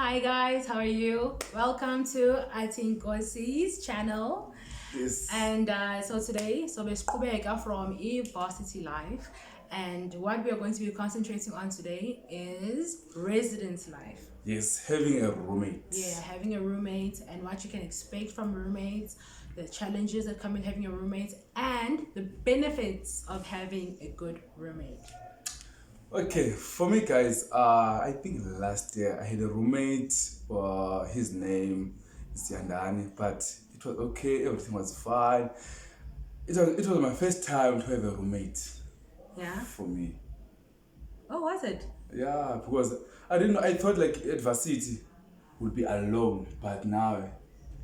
Hi guys, how are you? Welcome to Athenkosi's channel. Yes. And so today, we're from Varsity life, and what we are going to be concentrating on today is residence life. Yes, having a roommate. Yeah, having a roommate and what you can expect from roommates, the challenges that come with having a roommate, and the benefits of having a good roommate. Okay, for me, guys, I think last year I had a roommate. His name is Yandani, but it was okay. Everything was fine. It was my first time to have a roommate. Yeah. For me. Oh, was it? Yeah, because I didn't know. I thought like at Varsity would be alone, but now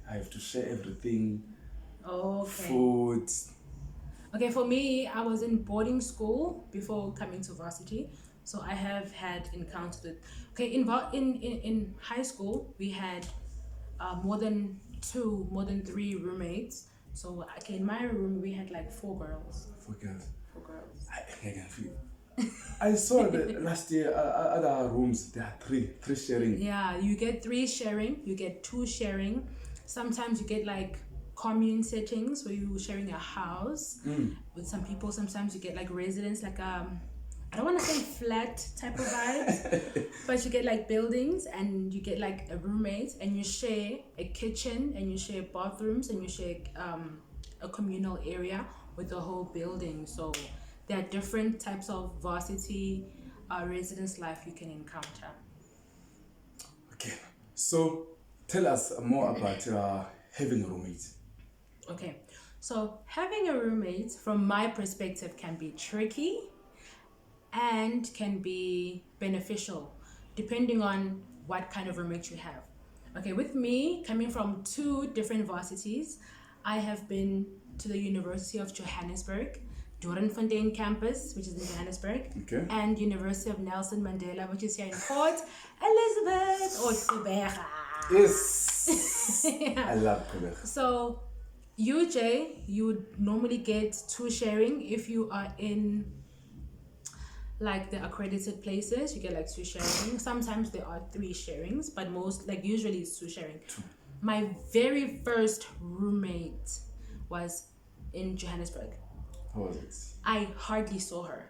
I have to share everything. Okay. Food. Okay, for me, I was in boarding school before coming to Varsity, so I have had encounters with. Okay, in high school we had more than three roommates. So okay, in my room we had like four girls. Four girls. Four girls. I can feel. I saw that last year other rooms there are three sharing. Yeah, you get three sharing, you get two sharing. Sometimes you get like commune settings where you're sharing a house with some people. Sometimes you get like residence, like I don't want to say flat type of vibes, but you get like buildings and you get like a roommate and you share a kitchen and you share bathrooms and you share a communal area with the whole building. So there are different types of varsity residence life you can encounter. Okay, so tell us more about having a roommate. Okay, so having a roommate, from my perspective, can be tricky and can be beneficial depending on what kind of roommate you have. Okay, with me, coming from two different varsities, I have been to the University of Johannesburg, Doornfontein campus, which is in Johannesburg, Okay. and University of Nelson Mandela, which is here in Port Elizabeth or Gqeberha. Yes. Yeah. I love Gqeberha. So UJ, you would normally get two sharing. If you are in like the accredited places, you get like two sharing. Sometimes there are three sharings, but most, like usually it's two sharing. My very first roommate was in Johannesburg. How was it? I hardly saw her.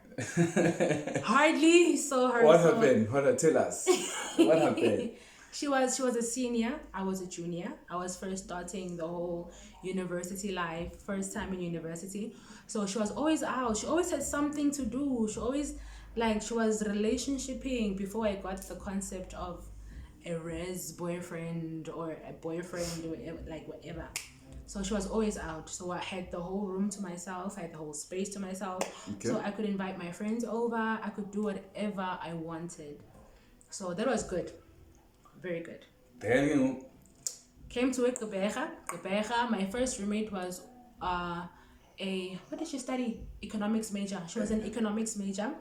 Hardly saw her. What happened? Tell us. What happened? She was a senior, I was a junior. I was first starting the whole university life, first time in university. So she was always out. She always had something to do. She was relationshiping before I got the concept of a res boyfriend or a boyfriend or whatever. So she was always out. So I had the whole room to myself. I had the whole space to myself. Okay. So I could invite my friends over. I could do whatever I wanted. So that was good. Very good. Then Came to Gqeberha. My first roommate was what did she study? Economics major. She was an economics major.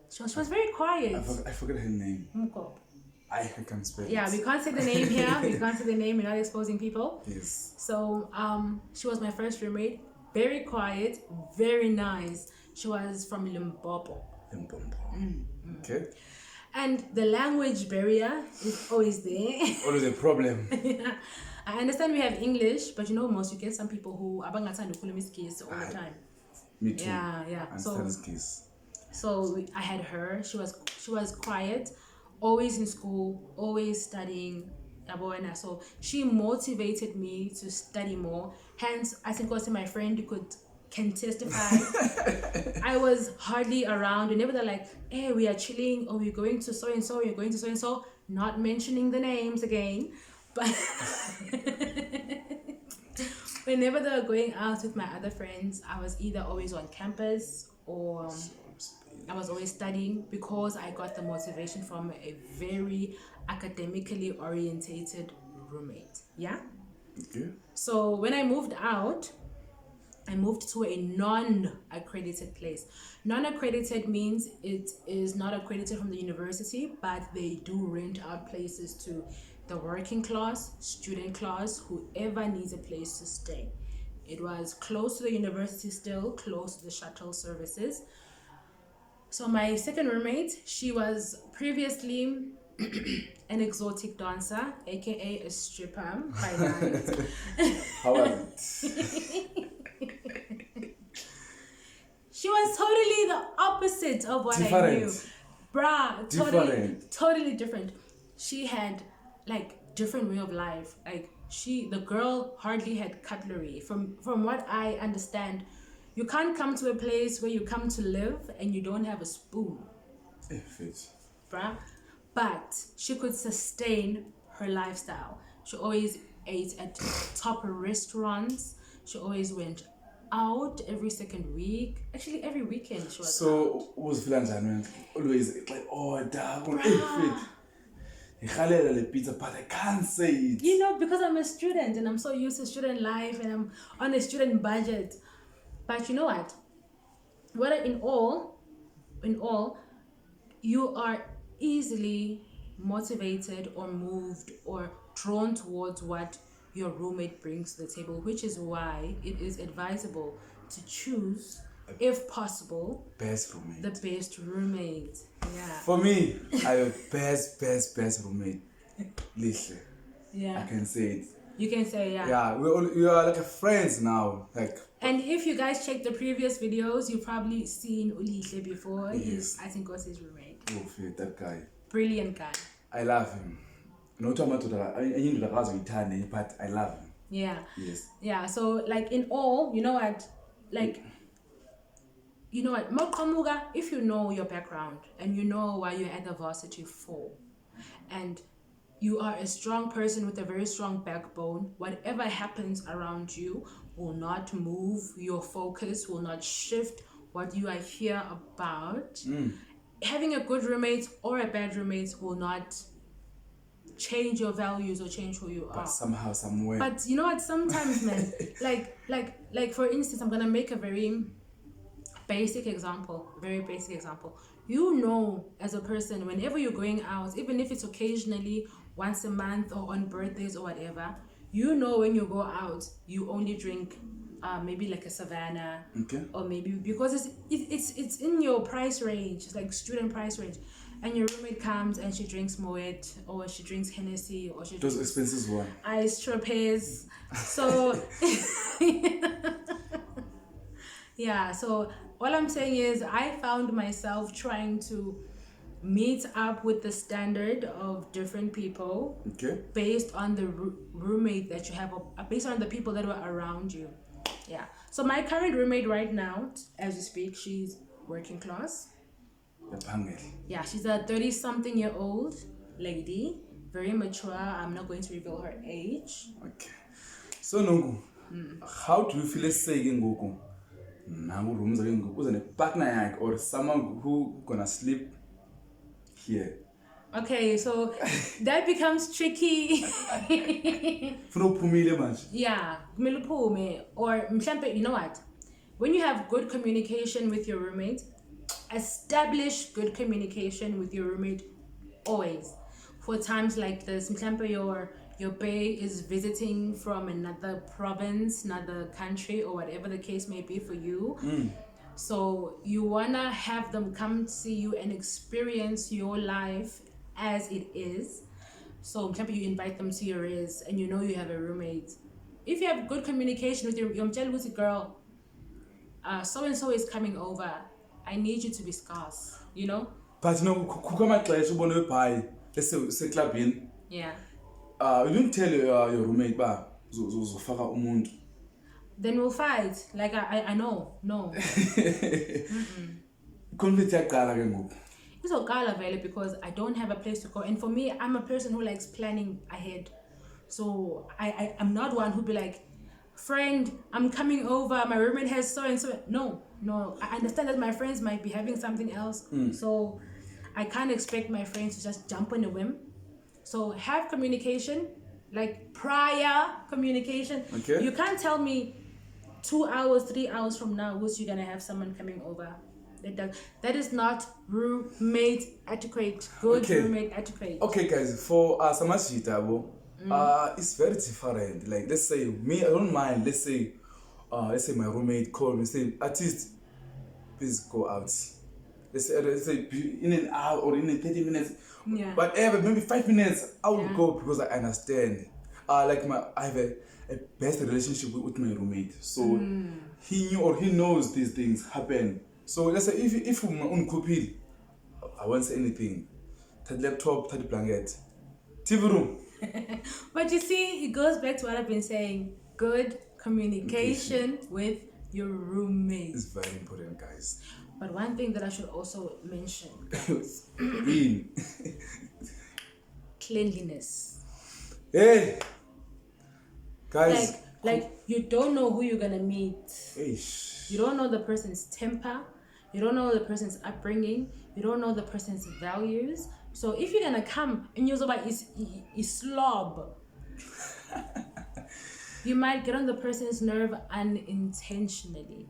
She was very quiet. I forgot her name. Mko. I can't spell it. Yeah, we can't say the name here. We can't say the name. We're not exposing people. Yes. So she was my first roommate. Very quiet, very nice. She was from Limpopo. Okay. And the language barrier is always there. Always a problem. Yeah. I understand we have English, but most you get some people who abangathanda ukukhuluma isiNgisi all the time. Me too. Yeah. So I had her. She was quiet, always in school, always studying. So she motivated me to study more. Hence, I think also my friend can testify. I was hardly around. Whenever they're like, hey, we are chilling, or we're going to so and so, we're going to so and so, not mentioning the names again, but whenever they were going out with my other friends, I was either always on campus or I was always studying, because I got the motivation from a very academically orientated roommate. Yeah. Okay. So when I moved out, I moved to a non-accredited place. Non-accredited means it is not accredited from the university, but they do rent out places to the working class, student class, whoever needs a place to stay. It was close to the university still, close to the shuttle services. So my second roommate, she was previously an exotic dancer, aka a stripper by night. How was it? She was totally the opposite of what I knew. Bruh, totally different. She had like different way of life. Like the girl hardly had cutlery. From what I understand, you can't come to a place where you come to live and you don't have a spoon. Bruh. But she could sustain her lifestyle. She always ate at top restaurants. She always went out every second week. Actually, every weekend she was so out. Was feeling always like, oh, dog, pizza, but I can't say it. You know, because I'm a student and I'm so used to student life and I'm on a student budget. But you know what? Whether in all, you are easily motivated or moved or drawn towards what your roommate brings to the table, which is why it is advisable to choose, if possible, the best roommate. Yeah. For me, I have best roommate. Listen. Yeah. I can say it. You can say, yeah. Yeah, we are like friends now. Like. And if you guys check the previous videos, you've probably seen Ulihle before. Yes. He's Athenkosi roommate. Oh, that guy. Brilliant guy. I love him. Not but I love him. Yeah. Yes. Yeah. So like in all, you know what, Mokamuga, if you know your background and you know why you're at the varsity for, and you are a strong person with a very strong backbone, whatever happens around you will not move your focus, will not shift what you are here about. Having a good roommate or a bad roommate will not change your values or change who you are. But somehow, somewhere. But you know what? Sometimes, man, like for instance, I'm gonna make a very basic example. You know, as a person, whenever you're going out, even if it's occasionally, once a month or on birthdays or whatever, you know when you go out, you only drink maybe like a Savannah, okay, or maybe because it's in your price range, it's like student price range, and your roommate comes and she drinks Moet, or she drinks Hennessy, or she those drinks expenses one ice trapeze. So yeah, so all I'm saying is I found myself trying to meet up with the standard of different people, okay, based on the roommate that you have, based on the people that were around you. Yeah. So my current roommate right now, as we speak, she's working class. Yeah, she's a 30-something-year-old lady, very mature. I'm not going to reveal her age. Okay. So Nonku, how do you feel saying Ngoku? Now rooms are going a partner or someone who gonna sleep here. Okay, so that becomes tricky. Yeah, or you know what? When you have good communication with your roommate, establish good communication with your roommate always. For times like this, your bae is visiting from another province, another country, or whatever the case may be for you. So you wanna have them come see you and experience your life as it is. So you invite them to your res and you know you have a roommate. If you have good communication with your girl, so and so is coming over, I need you to be scarce, you know? But let's say club in. Yeah. You didn't tell your roommate then we'll fight. Like I know. No. It's okay because I don't have a place to go, and for me, I'm a person who likes planning ahead. So I'm not one who'd be like, friend, I'm coming over, my roommate has so and so. No, I understand that my friends might be having something else, so I can't expect my friends to just jump on a whim. So have communication, like prior communication. Okay. You can't tell me 2 hours, 3 hours from now, you're gonna have someone coming over. That is not roommate etiquette. Good roommate etiquette. Okay, guys, for Samashita, it's very different. Like, let's say me, I don't mind. Let's say my roommate called me, say, artist, please go out. Let's let's say in an hour or in 30 minutes, Yeah. whatever, maybe 5 minutes, I will Yeah. go because I understand. I have a best relationship with my roommate, so he knew or he knows these things happen. So let's say if I'm unkupil, I won't say anything. That laptop, that blanket, TV room. But you see, it goes back to what I've been saying. Good communication with your roommates. It's very important, guys. But one thing that I should also mention, guys, cleanliness. Hey, guys. Like you don't know who you're gonna meet. Eish. You don't know the person's temper. You don't know the person's upbringing. You don't know the person's values. So if you're gonna come and you're about is slob, you might get on the person's nerve unintentionally.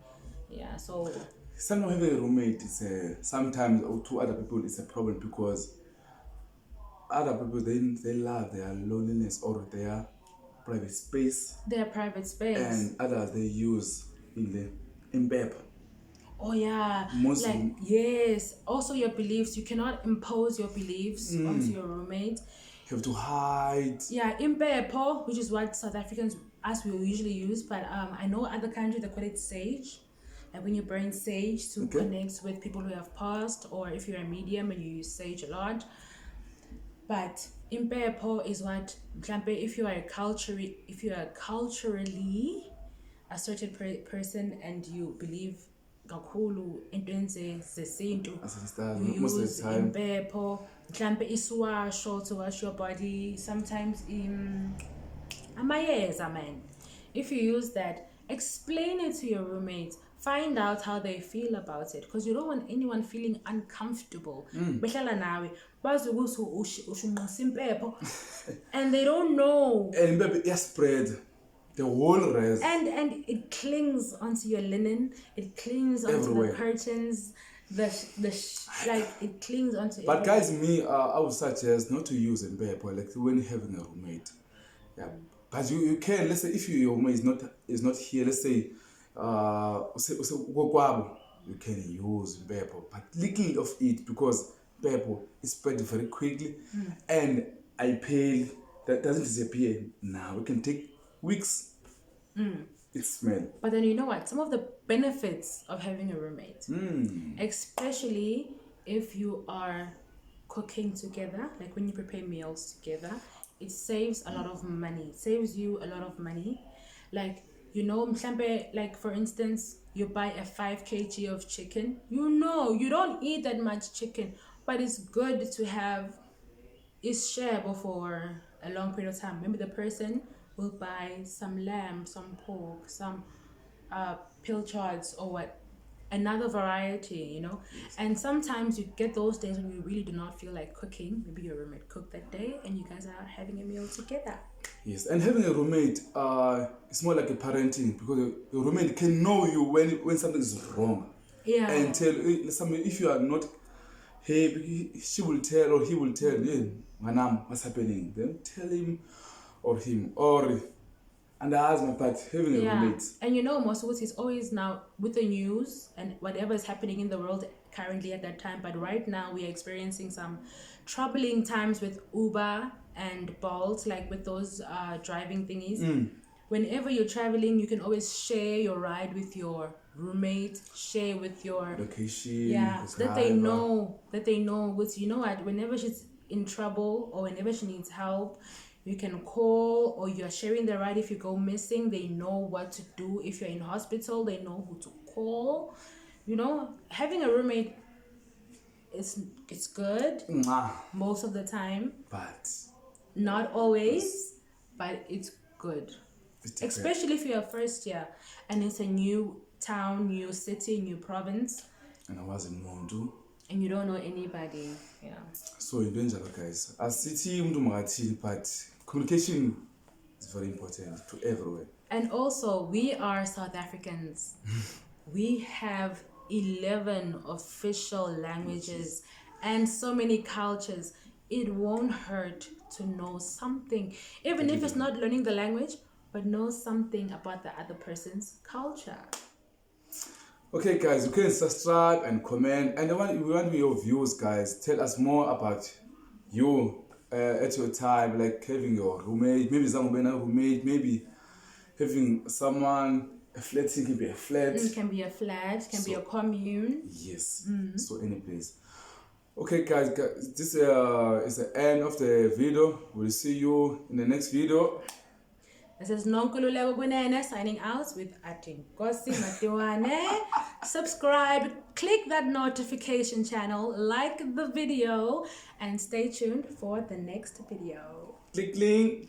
Yeah. So Sometimes having a roommate is sometimes or to other people it's a problem because other people they love their loneliness or their private space, their private space. and others they use in bed. Oh yeah, Mostly. Yes. Also your beliefs. You cannot impose your beliefs onto your roommate. You have to hide. Yeah, impepo, which is what South Africans as we usually use, but I know other countries they call it sage. Like when you burn sage to connect with people who have passed, or if you're a medium and you use sage a lot. But impepo is what if you are culturally a certain person and you believe kakhulu entweni zesintu, you Most of use the time. impepho mhlambe iswasho to wash your body, sometimes amayeza, man. If you use that, explain it to your roommates, find out how they feel about it, because you don't want anyone feeling uncomfortable behlala nawe bazi ukuthi ushunqisa impepho and they don't know, And maybe spread the whole rest. and it clings onto your linen, it clings onto Everywhere. the curtains, like it clings onto But everywhere. guys, me, I would suggest not to use a paper like when having a roommate. Yeah, but you can. Let's say if your roommate is not here. Let's say, you can use paper, but licking of it because paper is spread very quickly, and I pay that doesn't disappear. Now it can take weeks. It smells. But then you know what? Some of the benefits of having a roommate, especially if you are cooking together, like when you prepare meals together, it saves a lot of money. It saves you a lot of money. Like, you know, mhlambe, like for instance, you buy a 5 kg of chicken. You know, you don't eat that much chicken, but it's good to have is shareable for a long period of time. Maybe the person will buy some lamb, some pork, some pilchards or what, another variety, you know. And sometimes you get those days when you really do not feel like cooking. Maybe your roommate cooked that day and you guys are having a meal together. Yes, and having a roommate, it's more like a parenting because your roommate can know you when something is wrong. Yeah. And tell somebody if you are not, hey, she will tell or he will tell, hey, Manam, what's happening? Then tell him or him or and I ask my part having a roommate. And you know, Moswut is always now with the news and whatever is happening in the world currently at that time. But right now we are experiencing some troubling times with Uber and Bolt, like with those driving thingies. Whenever you're traveling, you can always share your ride with your roommate, share with your location. Yeah, that they know, which, you know what, whenever she's in trouble or whenever she needs help, you can call, or you're sharing the ride. If you go missing, they know what to do. If you're in hospital, they know who to call. You know, having a roommate it's good most of the time, but not always, but it's good. Especially if you're first year and it's a new town, new city, new province. And I was in Mondu. And you don't know anybody. Yeah. So in danger, guys. As city, but communication is very important to everywhere. And also, we are South Africans. We have 11 official languages and so many cultures. It won't hurt to know something, even if it's not learning the language, but know something about the other person's culture. Okay, guys, you can subscribe and comment, and we want your views, guys. Tell us more about you at your time, like having your roommate, maybe someone a roommate, maybe having someone a flat. It can be a flat. It can be a flat, can be a commune. Yes. So any place. Okay, guys, this is the end of the video. We'll see you in the next video. This is Nonku signing out with Athenkosi Matiwana. Subscribe, click that notification channel, like the video, and stay tuned for the next video. Click link.